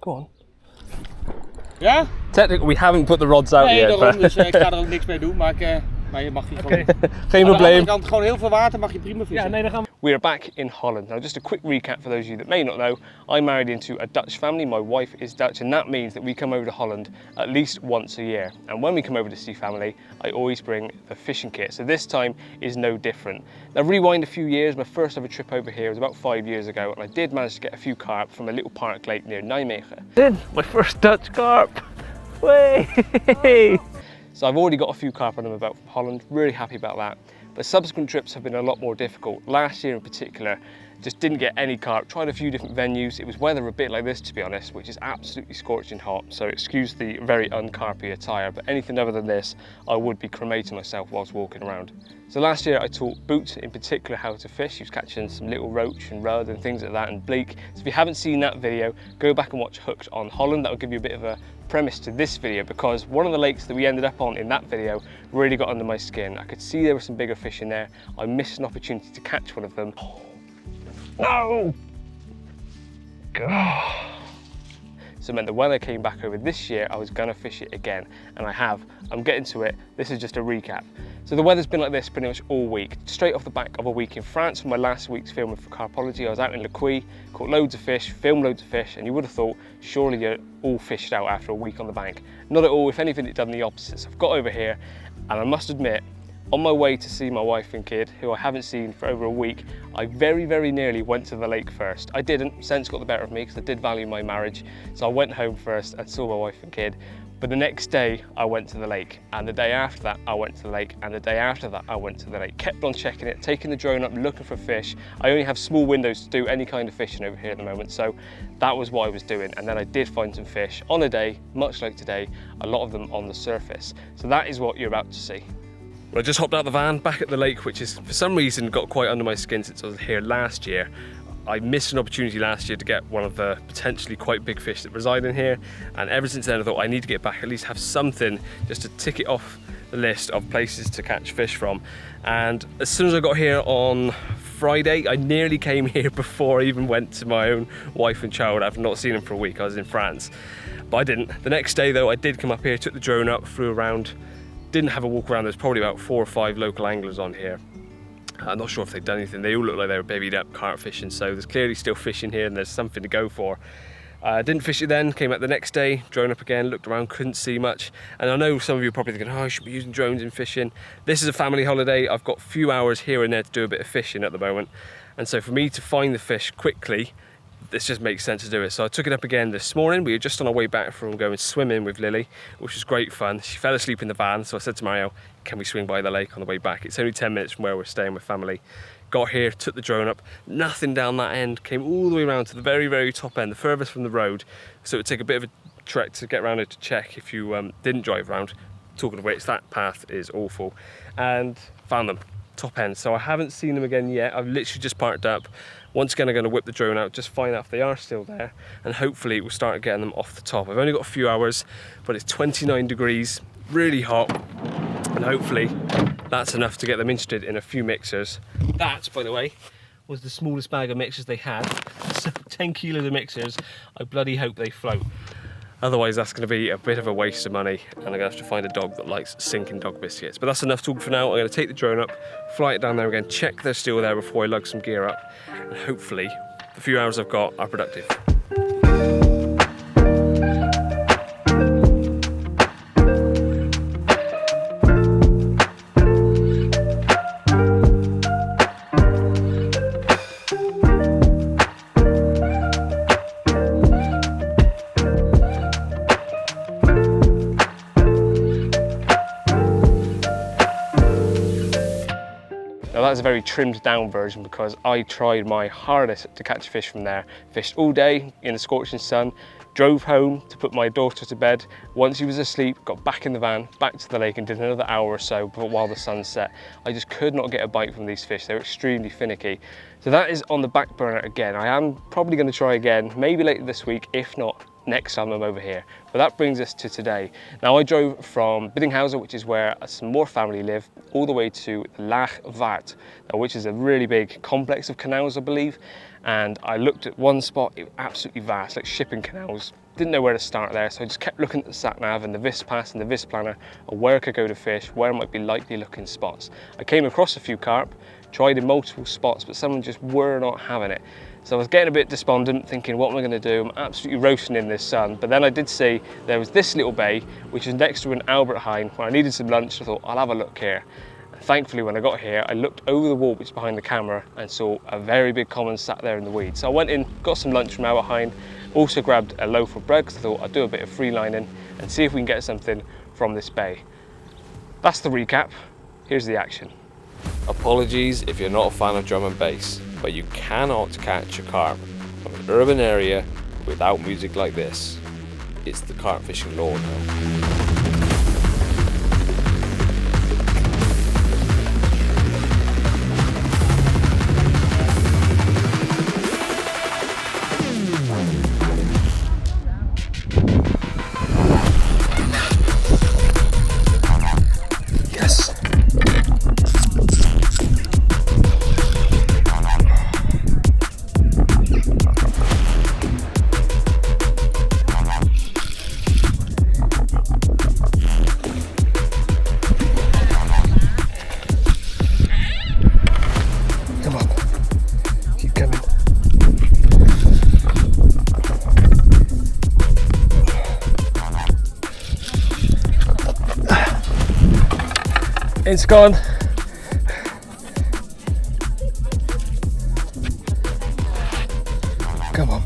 Go on. Ja? Technically, we haven't put the rods out nee, yet. Daarom, dus ik ga er ook niks mee doen, maar je mag hier gewoon... Geen probleem. Aan de andere kant, gewoon heel veel water, mag je prima vissen. Ja, nee, dan gaan we. We are back in Holland. Now, just a quick recap for those of you that may not know, I married into a Dutch family. My wife is Dutch, and that means that we come over to Holland at least once a year. And when we come over to see family, I always bring the fishing kit. So this time is no different. Now, rewind a few years, my first ever trip over here was about 5 years ago, and I did manage to get a few carp from a little park lake near Nijmegen. Did my first Dutch carp. Way! So I've already got a few carp on them about from Holland, really happy about that. But subsequent trips have been a lot more difficult. Last year in particular, just didn't get any carp, tried a few different venues. It was weather a bit like this, to be honest, which is absolutely scorching hot. So excuse the very uncarpy attire, but anything other than this, I would be cremating myself whilst walking around. So last year I taught Boot in particular how to fish. He was catching some little roach and rudd and things like that and bleak. So if you haven't seen that video, go back and watch Hooked on Holland. That will give you a bit of a premise to this video, because one of the lakes that we ended up on in that video really got under my skin. I could see there were some bigger fish in there. I missed an opportunity to catch one of them. No! God. So it meant that when I came back over this year, I was gonna fish it again, and I have. I'm getting to it. This is just a recap. So the weather's been like this pretty much all week. Straight off the back of a week in France for my last week's filming for Carpology, I was out in Le Puy, caught loads of fish, filmed loads of fish, and you would have thought, surely you're all fished out after a week on the bank. Not at all, if anything, it's done the opposite. So I've got over here, and I must admit, on my way to see my wife and kid, who I haven't seen for over a week, I very, very nearly went to the lake first. I didn't, sense got the better of me because I did value my marriage. So I went home first and saw my wife and kid. But the next day I went to the lake, and the day after that I went to the lake, and the day after that I went to the lake. Kept on checking it, taking the drone up, looking for fish. I only have small windows to do any kind of fishing over here at the moment, so that was what I was doing. And then I did find some fish on a day, much like today, a lot of them on the surface. So that is what you're about to see. Well, I just hopped out the van, back at the lake, which is for some reason got quite under my skin since I was here last year. I missed an opportunity last year to get one of the potentially quite big fish that reside in here, and ever since then I thought I need to get back, at least have something just to tick it off the list of places to catch fish from. And as soon as I got here on Friday, I nearly came here before I even went to my own wife and child. I've not seen them for a week. I was in France, but I didn't. The next day though, I did come up here, took the drone up, flew around, didn't have a walk around. There's probably about 4 or 5 local anglers on here. I'm not sure if they've done anything. They all look like they were babied up carp fishing, so there's clearly still fish in here and there's something to go for. Didn't fish it then, came out the next day, drone up again, looked around, couldn't see much. And I know some of you are probably thinking, oh, I should be using drones in fishing. This is a family holiday. I've got a few hours here and there to do a bit of fishing at the moment. And so for me to find the fish quickly, this just makes sense to do it. So I took it up again this morning. We were just on our way back from going swimming with Lily, which was great fun. She fell asleep in the van, so I said to Mario, can we swing by the lake on the way back? It's only 10 minutes from where we're staying with family. Got here, took the drone up, nothing down that end, came all the way around to the very, very top end, the furthest from the road. So it would take a bit of a trek to get around it to check if you didn't drive around. Talking of which, that path is awful. And found them, top end. So I haven't seen them again yet. I've literally just parked up. Once again, I'm going to whip the drone out, just find out if they are still there, and hopefully we'll start getting them off the top. I've only got a few hours, but it's 29 degrees, really hot, and hopefully that's enough to get them interested in a few mixers. That, by the way, was the smallest bag of mixers they had. So 10 kilos of mixers, I bloody hope they float. Otherwise that's going to be a bit of a waste of money, and I'm going to have to find a dog that likes sinking dog biscuits. But that's enough talk for now. I'm going to take the drone up, fly it down there again, check they're still there before I lug some gear up, and hopefully the few hours I've got are productive. Now that's a very trimmed down version because I tried my hardest to catch fish from there. Fished all day in the scorching sun, drove home to put my daughter to bed. Once she was asleep, got back in the van, back to the lake and did another hour or so while the sun set. I just could not get a bite from these fish. They're extremely finicky. So that is on the back burner again. I am probably going to try again, maybe later this week, if not next time I'm over here. But that brings us to today. Now I drove from Biddinghuizen, which is where some more family live, all the way to Laagvaart, which is a really big complex of canals, I believe. And I looked at one spot, it was absolutely vast, like shipping canals. Didn't know where to start there, so I just kept looking at the sat nav and the Vispass and the Visplanner of where I could go to fish, where might be likely looking spots. I came across a few carp, tried in multiple spots, but some just were not having it. So I was getting a bit despondent, thinking, what am I going to do? I'm absolutely roasting in this sun. But then I did see there was this little bay, which is next to an Albert Heijn, where I needed some lunch. I thought, I'll have a look here. And thankfully, when I got here, I looked over the wall, which is behind the camera, and saw a very big common sat there in the weeds. So I went in, got some lunch from Albert Heijn, also grabbed a loaf of bread, because I thought I'd do a bit of free lining and see if we can get something from this bay. That's the recap. Here's the action. Apologies if you're not a fan of drum and bass, but you cannot catch a carp from an urban area without music like this. It's the carp fishing law now. It's gone. Come on.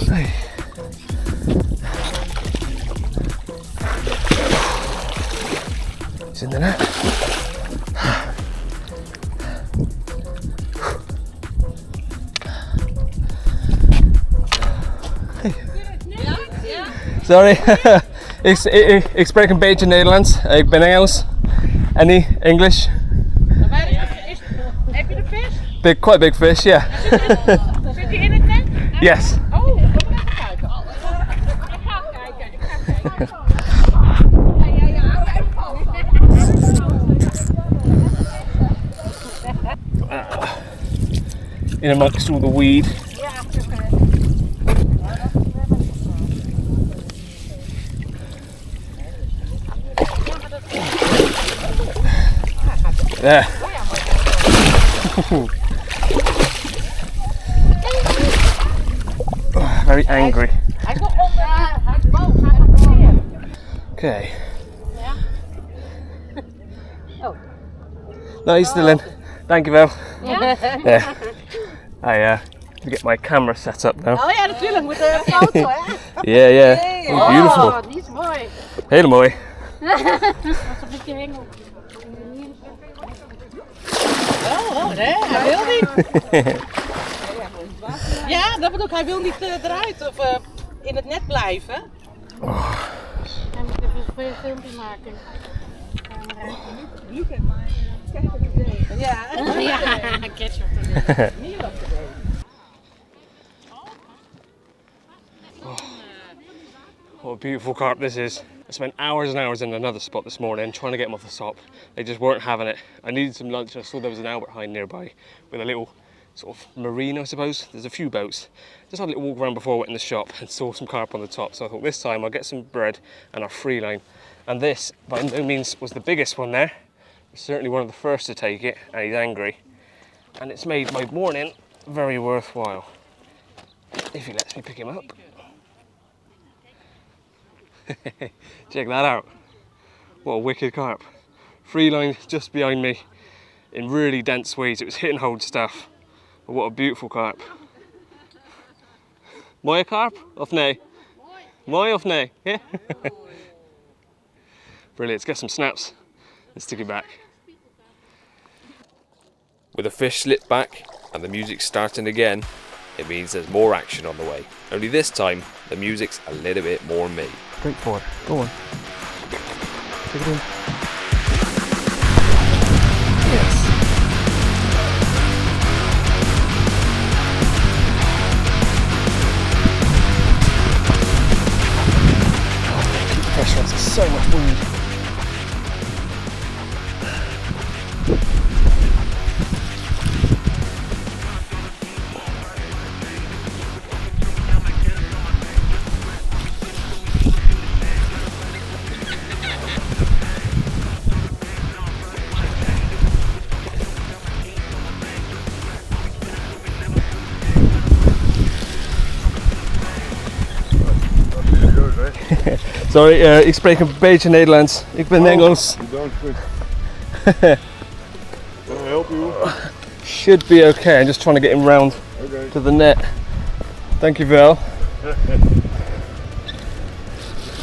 Hey. It's in the net. Sorry, ik spreek een beetje Nederlands. Ik ben Engels. Any English? Heb je de vis? Quite a big fish, yeah. Zit die in het net? Yes. Oh, kom maar even kijken. Ik ga kijken. In amongst all the weed. There. Very angry. Hij komt onder. Hij is boos. Hij gaat weer. Okay. Ja. Oh. No, he's still in. Thank you, Vel. Ja? Yeah. I get my camera set up now. Oh ja, natuurlijk. Met de foto, hè? Yeah. Oh, beautiful. Oh, die is mooi. Hele mooi. Dat is een beetje hengel. Oh, nee, hij wil niet. Ja, dat bedoel ik. Hij wil niet eruit of in het net blijven. Hij moet even een filmpje maken. Ja, ketchup. What a beautiful carp this is. I spent hours and hours in another spot this morning trying to get them off the top. They just weren't having it. I needed some lunch and I saw there was an Albert Heijn nearby with a little sort of marina, I suppose. There's a few boats. Just had a little walk around before I went in the shop and saw some carp on the top. So I thought this time I'll get some bread and our free line. And this, by no means, was the biggest one there. It's certainly one of the first to take it, and he's angry. And it's made my morning very worthwhile. If he lets me pick him up. Check that out. What a wicked carp. Free line just behind me in really dense weeds. It was hit and hold stuff. But what a beautiful carp. Mooie carp? Of nee? Mooi of nee? Yeah? Brilliant, let's get some snaps and stick it back. With the fish slipped back and the music starting again, it means there's more action on the way. Only this time, the music's a little bit more me. Straight forward, go on. Take it in. Yes. weed. Sorry, ik spreek een beetje Nederlands. Ik ben Engels. Don't quit. Can I help you? Should be okay. I'm just trying to get him round to the net. Thank you, Val.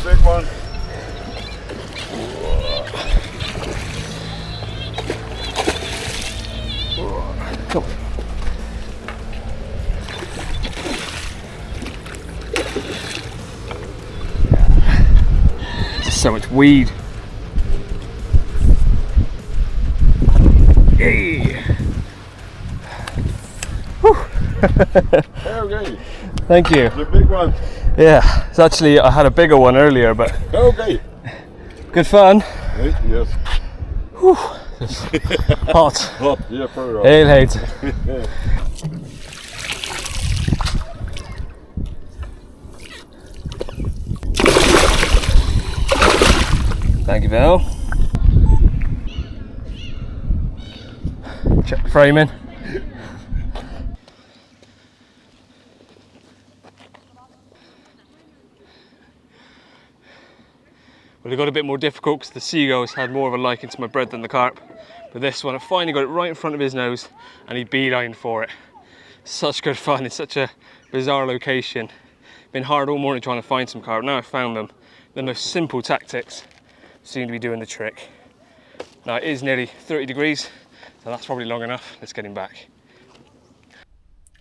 Big one. Come on. So much weed. Hey. Okay. Thank you. The big one. Yeah, it's actually, I had a bigger one earlier, but Okay. good fun. Hey, yes. Whew. Hot. Hot. Yeah, very hot. Heel heet. Thank you, Val. Check the framing. Well, it got a bit more difficult because the seagulls had more of a liking to my bread than the carp. But this one, I finally got it right in front of his nose and he beelined for it. Such good fun in such a bizarre location. Been hard all morning trying to find some carp. Now I found them. The most simple tactics seem to be doing the trick. Now it is nearly 30 degrees, so that's probably long enough. Let's get him back.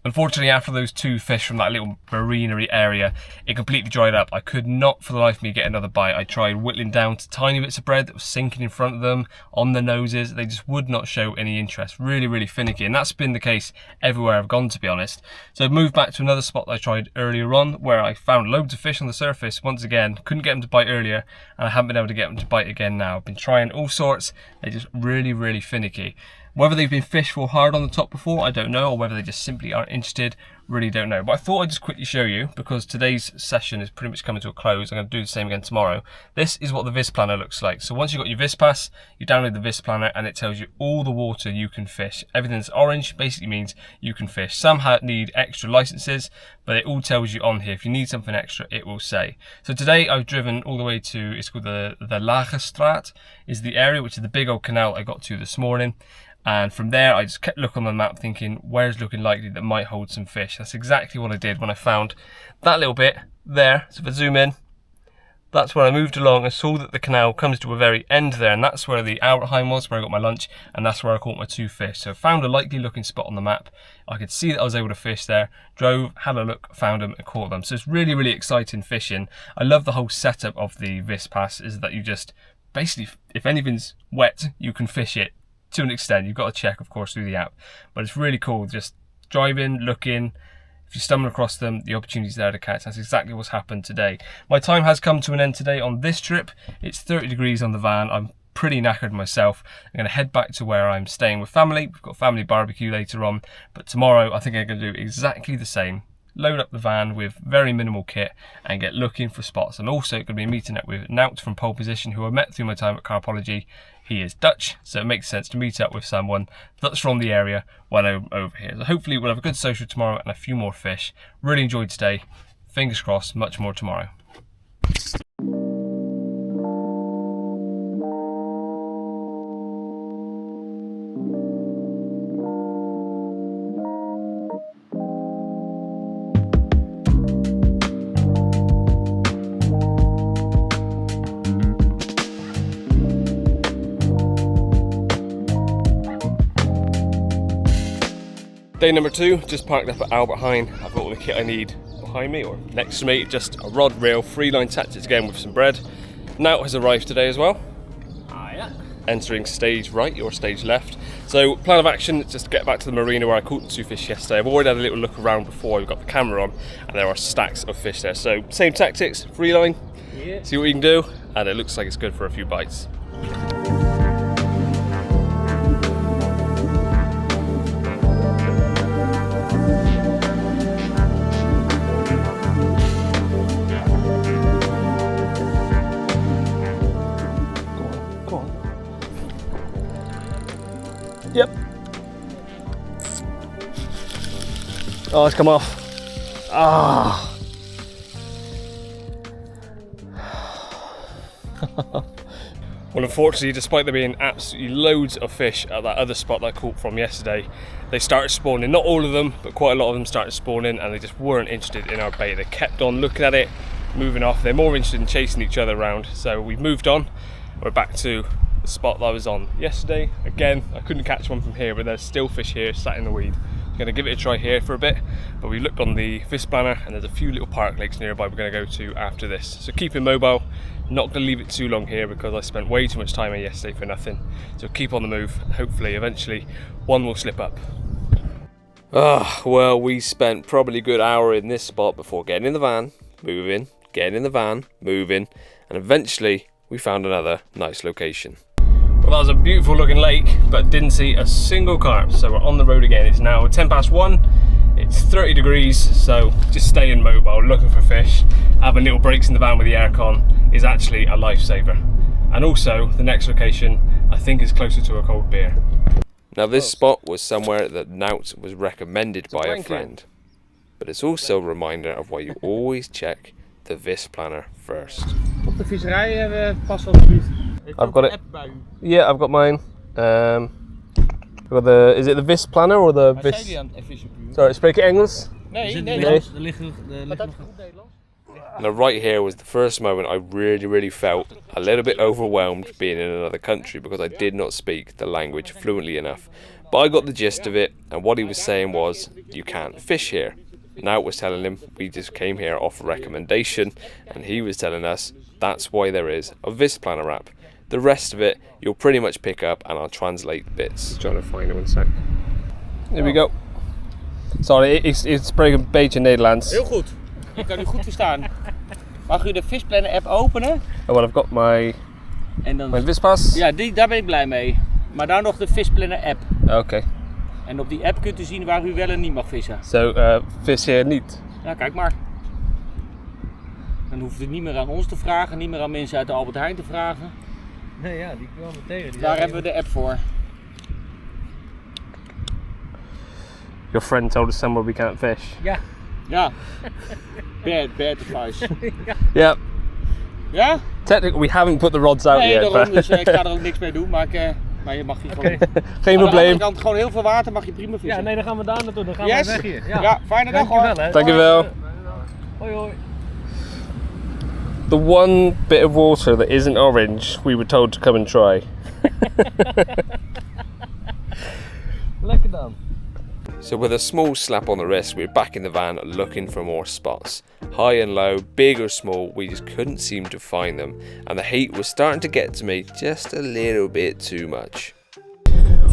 Unfortunately, after those two fish from that little marina area, it completely dried up. I could not for the life of me get another bite. I tried whittling down to tiny bits of bread that was sinking in front of them, on the noses. They just would not show any interest. Really, really finicky. And that's been the case everywhere I've gone, to be honest. So I've moved back to another spot that I tried earlier on, where I found loads of fish on the surface. Once again, couldn't get them to bite earlier, and I haven't been able to get them to bite again now. I've been trying all sorts. They're just really, really finicky. Whether they've been fished for hard on the top before, I don't know, or whether they just simply aren't interested, really don't know. But I thought I'd just quickly show you, because today's session is pretty much coming to a close. I'm going to do the same again tomorrow. This is what the Vis Planner looks like. So once you've got your Vis Pass, you download the Vis Planner and it tells you all the water you can fish. Everything that's orange basically means you can fish. Some need extra licenses, but it all tells you on here. If you need something extra, it will say. So today I've driven all the way to, it's called the Lagerstraat, is the area, which is the big old canal I got to this morning. And from there, I just kept looking on the map thinking, where's looking likely that might hold some fish? That's exactly what I did when I found that little bit there. So if I zoom in, that's where I moved along and saw that the canal comes to a very end there. And that's where the Outerheim was, where I got my lunch. And that's where I caught my two fish. So I found a likely looking spot on the map. I could see that I was able to fish there. Drove, had a look, found them and caught them. So it's really, really exciting fishing. I love the whole setup of the Vis Pass, is that you just, basically, if anything's wet, you can fish it. To an extent, you've got to check, of course, through the app, but it's really cool. Just driving, looking. If you stumble across them, the opportunity's there to catch. That's exactly what's happened today. My time has come to an end today on this trip. It's 30 degrees on the van. I'm pretty knackered myself. I'm going to head back to where I'm staying with family. We've got family barbecue later on, but tomorrow I think I'm going to do exactly the same. Load up the van with very minimal kit and get looking for spots. I'm also going to be meeting up with Nout from Pole Position, who I met through my time at Carpology. He is Dutch, so it makes sense to meet up with someone that's from the area when I'm over here. So hopefully we'll have a good social tomorrow and a few more fish. Really enjoyed today. Fingers crossed, much more tomorrow. Day number 2, just parked up at Albert Heijn. I've got all the kit I need behind me or next to me. Just a rod, reel, 3-line tactics again with some bread. Nout has arrived today as well. Yeah. Entering stage right or stage left. So plan of action, just to get back to the marina where I caught the 2 fish yesterday. I've already had a little look around before I've got the camera on, and there are stacks of fish there. So same tactics, 3-line, see what you can do, and it looks like it's good for a few bites. Go on. Yep. Oh, it's come off. Ah. Well, unfortunately, despite there being absolutely loads of fish at that other spot that I caught from yesterday, they started spawning. Not all of them, but quite a lot of them started spawning, and they just weren't interested in our bait. They kept on looking at it, moving off. They're more interested in chasing each other around. So we've moved on. We're back to the spot that I was on yesterday. Again, I couldn't catch one from here, but there's still fish here sat in the weed. I'm gonna give it a try here for a bit, but we looked on the fish planner and there's a few little park lakes nearby we're gonna go to after this. So keep it mobile. Not gonna leave it too long here because I spent way too much time here yesterday for nothing. So keep on the move. Hopefully, eventually, one will slip up. Well, we spent probably a good hour in this spot before getting in the van, moving, getting in the van, moving, and eventually we found another nice location. Well, that was a beautiful looking lake, but didn't see a single carp. So we're on the road again. It's now 1:10 It's 30 degrees, so just staying mobile, looking for fish. Having little breaks in the van with the aircon is actually a lifesaver. And also, the next location, I think, is closer to a cold beer. Now this spot was somewhere that Nout was recommended by a blanket. friend, but it's also a reminder of why you always check the Vis planner first. Op de visserij pas alsjeblieft. I've got it. App bij u. Yeah, I've got mine. I've got the, is it the Vis planner or the Waar zijn Vis? die aan het vissen op u? Sorry, spreek je Engels? Nee, Nee. Nederlands. Er ligt nog goed Nederlands. Now right here was the first moment I really felt a little bit overwhelmed being in another country because I did not speak the language fluently enough. But I got the gist of it, and what he was saying was, you can't fish here. Nout was telling him we just came here off a recommendation, and he was telling us that's why there is a Vis planner app. The rest of it you'll pretty much pick up, and I'll translate bits. Trying to find it one sec. Here we go. Sorry, ik spreek een beetje Nederlands. Heel goed. Ik kan u goed verstaan. Mag u de visplanner app openen? Oh, well, I've got my En Vispas. Ja, daar ben ik blij mee. Maar dan nog de visplanner app. Okay. En op die app kunt u zien waar u wel en niet mag vissen. So, vis hier niet. Ja, kijk maar. Dan hoeft u niet meer aan ons te vragen, niet meer aan mensen uit de Albert Heijn te vragen. Nee, ja, die kwamen tegen. Daar hebben we de app voor. Your friend told us somewhere we can't fish. Ja. Ja. Bad advice. Yeah. Ja? Technically, we haven't put the rods out Nee, yet. daarom, But dus ik ga er ook niks mee doen, maar je mag hier gewoon... geen Aan de andere probleem. kant, gewoon heel veel water mag je prima vissen. Ja, nee, dan gaan we daar naartoe. Dan gaan Yes? we weg hier. Ja, fijne dag hoor. Dankjewel, hè. Dankjewel. Hoi, hoi. The one bit of water that isn't orange, we were told to come and try. Lekker dan. So with a small slap on the wrist, we're back in the van looking for more spots. High and low, big or small, we just couldn't seem to find them, and the heat was starting to get to me just a little bit too much.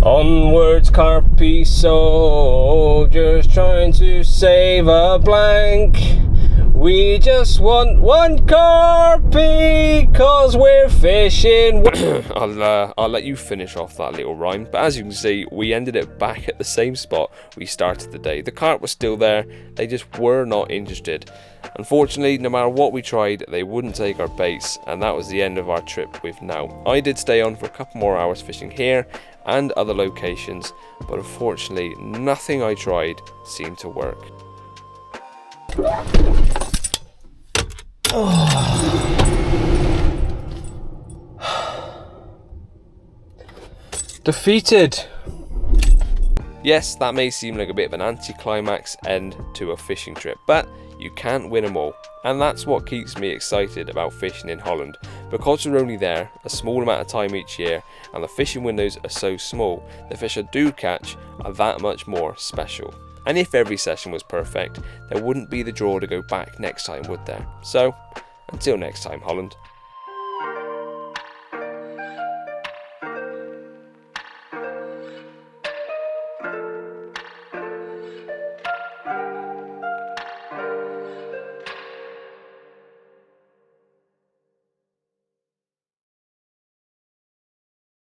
Onwards, Carpy soldiers trying to save a blank. We just want one Carpy, cause we're fishing. I'll let you finish off that little rhyme, but as you can see, we ended up back at the same spot we started the day. The carp was still there, they just were not interested. Unfortunately, no matter what we tried, they wouldn't take our baits, and that was the end of our trip with Now. I did stay on for a couple more hours fishing here and other locations, but unfortunately, nothing I tried seemed to work. Defeated. Yes, that may seem like a bit of an anticlimax end to a fishing trip, but you can't win them all. And that's what keeps me excited about fishing in Holland. Because we're only there a small amount of time each year, and the fishing windows are so small, the fish I do catch are that much more special. And if every session was perfect, there wouldn't be the draw to go back next time, would there? So, until next time, Holland.